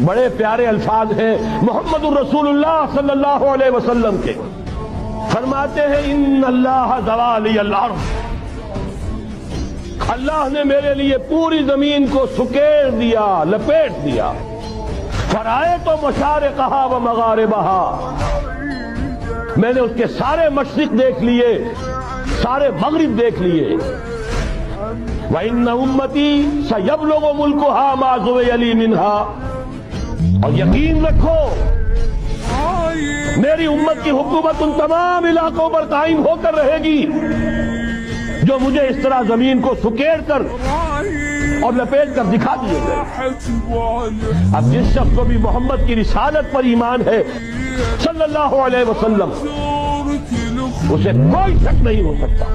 بڑے پیارے الفاظ ہیں محمد الرسول اللہ صلی اللہ علیہ وسلم کے، فرماتے ہیں ان اللہ زوالی الارض، اللہ نے میرے لیے پوری زمین کو سکیڑ دیا، لپیٹ دیا، فرائے تو مشارقہا و مغاربہا، میں نے اس کے سارے مشرق دیکھ لیے، سارے مغرب دیکھ لیے، وَإِنَّ أُمَّتِي سَيَبْلُغُ مُلْكُهَا مَا زُوِيَ لِي مِنْهَا، اور یقین رکھو میری امت کی حکومت ان تمام علاقوں پر قائم ہو کر رہے گی جو مجھے اس طرح زمین کو سکیڑ کر اور لپیٹ کر دکھا دیے گئے۔ اب جس شخص کو بھی محمد کی رسالت پر ایمان ہے صلی اللہ علیہ وسلم، اسے کوئی شک نہیں ہو سکتا